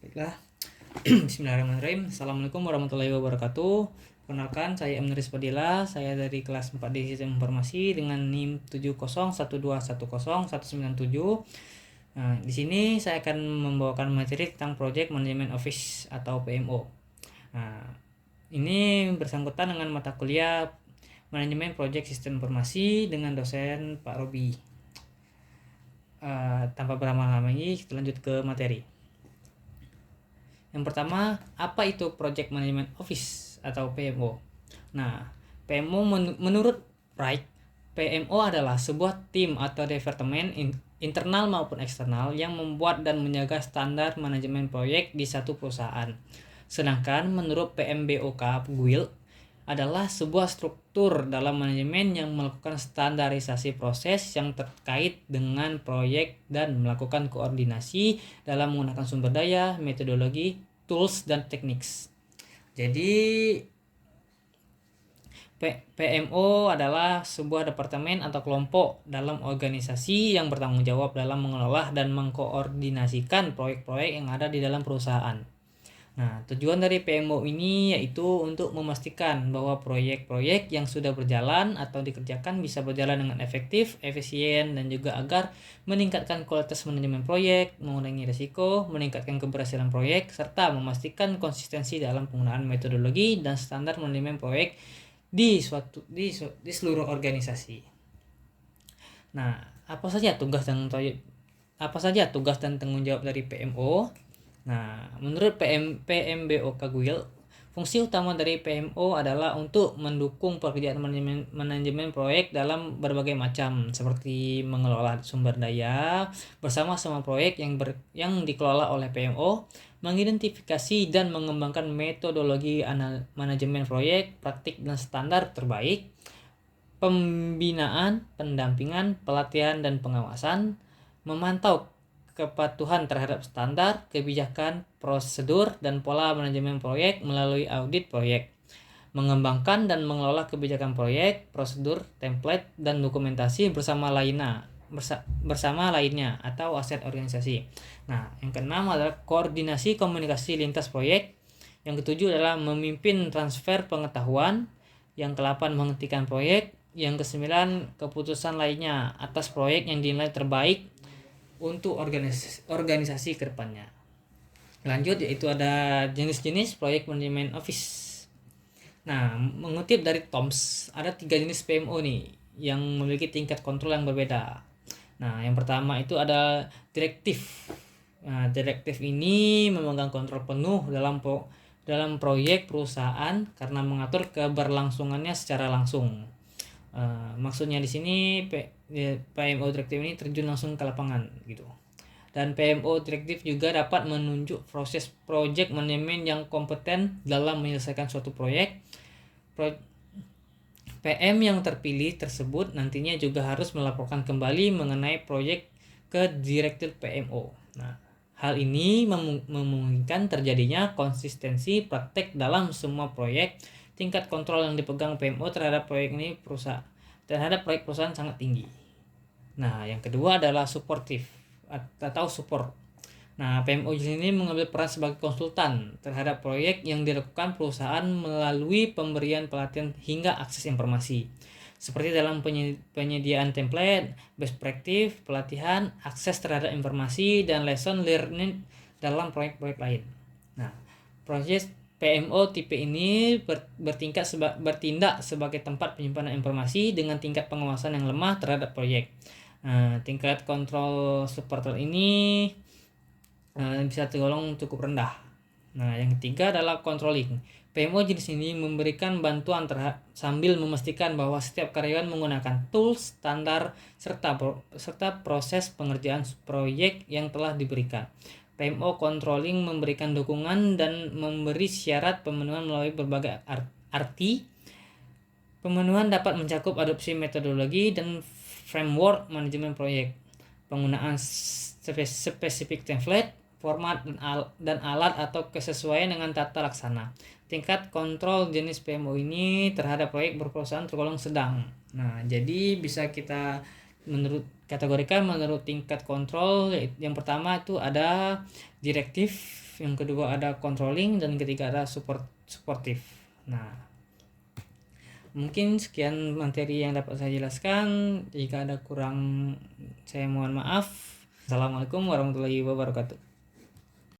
Baiklah, Bismillahirrahmanirrahim. Assalamualaikum warahmatullahi wabarakatuh. Perkenalkan, saya M. Nuris Fadila. Saya dari kelas 4 di Sistem Informasi dengan NIM 7012101997. Nah, di sini saya akan membawakan materi tentang Project Management Office atau PMO. Nah, ini bersangkutan dengan mata kuliah Manajemen Project Sistem Informasi dengan dosen Pak Robi. Tanpa berlama-lama lagi, kita lanjut ke materi. Yang pertama, apa itu Project Management Office atau PMO? Nah, PMO menurut Wright, PMO adalah sebuah tim atau departemen internal maupun eksternal yang membuat dan menjaga standar manajemen proyek di satu perusahaan. Sedangkan menurut PMBOK Guild adalah sebuah struktur dalam manajemen yang melakukan standarisasi proses yang terkait dengan proyek dan melakukan koordinasi dalam menggunakan sumber daya, metodologi, tools, dan teknik. Jadi PMO adalah sebuah departemen atau kelompok dalam organisasi yang bertanggung jawab dalam mengelola dan mengkoordinasikan proyek-proyek yang ada di dalam perusahaan. Nah, tujuan dari PMO ini yaitu untuk memastikan bahwa proyek-proyek yang sudah berjalan atau dikerjakan bisa berjalan dengan efektif, efisien, dan juga agar meningkatkan kualitas manajemen proyek, mengurangi risiko, meningkatkan keberhasilan proyek, serta memastikan konsistensi dalam penggunaan metodologi dan standar manajemen proyek di seluruh organisasi. Nah, apa saja tugas dan tanggung jawab dari PMO? Nah, menurut PMBOK Guild, fungsi utama dari PMO adalah untuk mendukung pekerjaan manajemen proyek dalam berbagai macam, seperti mengelola sumber daya bersama sama proyek yang dikelola oleh PMO, mengidentifikasi dan mengembangkan metodologi manajemen proyek, praktik dan standar terbaik, pembinaan, pendampingan, pelatihan dan pengawasan, memantau kepatuhan terhadap standar, kebijakan, prosedur, dan pola manajemen proyek melalui audit proyek, mengembangkan dan mengelola kebijakan proyek, prosedur, template, dan dokumentasi bersama lainnya atau aset organisasi. Nah, yang keenam adalah koordinasi komunikasi lintas proyek. Yang ketujuh adalah memimpin transfer pengetahuan. Yang ke-8 menghentikan proyek. Yang ke-9 keputusan lainnya atas proyek yang dinilai terbaik untuk organisasi ke depannya. Lanjut, yaitu ada jenis-jenis proyek manajemen office. Nah, mengutip dari TOMS, ada 3 jenis PMO nih yang memiliki tingkat kontrol yang berbeda. Nah, yang pertama itu ada direktif. Nah, direktif ini memegang kontrol penuh dalam proyek perusahaan karena mengatur keberlangsungannya secara langsung. Maksudnya di sini PMO direktif ini terjun langsung ke lapangan gitu. Dan PMO direktif juga dapat menunjuk proses project manajemen yang kompeten dalam menyelesaikan suatu proyek. PM yang terpilih tersebut nantinya juga harus melaporkan kembali mengenai proyek ke direktur PMO. Nah, hal ini memungkinkan terjadinya konsistensi praktek dalam semua proyek. Tingkat kontrol yang dipegang PMO terhadap proyek perusahaan sangat tinggi. Nah, yang kedua adalah supportive atau support. Nah, PMO di sini mengambil peran sebagai konsultan terhadap proyek yang dilakukan perusahaan melalui pemberian pelatihan hingga akses informasi. Seperti dalam penyediaan template, best practice, pelatihan, akses terhadap informasi, dan lesson learning dalam proyek-proyek lain. Nah, proses PMO tipe ini bertindak sebagai tempat penyimpanan informasi dengan tingkat pengawasan yang lemah terhadap proyek. Nah, tingkat kontrol supporter ini bisa tergolong cukup rendah. Nah, yang ketiga adalah controlling. PMO jenis ini memberikan bantuan sambil memastikan bahwa setiap karyawan menggunakan tools, standar, serta proses pengerjaan proyek yang telah diberikan. PMO controlling memberikan dukungan dan memberi syarat pemenuhan melalui berbagai arti. Pemenuhan dapat mencakup adopsi metodologi dan framework manajemen proyek, penggunaan spesifik template, format dan alat atau kesesuaian dengan tata laksana. Tingkat kontrol jenis PMO ini terhadap proyek berperusahaan tergolong sedang. Nah, jadi bisa kita kategorikan menurut tingkat kontrol. Yang pertama itu ada direktif, yang kedua ada controlling, dan ketiga ada supportive. Nah, mungkin sekian materi yang dapat saya jelaskan. Jika ada kurang, saya mohon maaf. Assalamualaikum warahmatullahi wabarakatuh.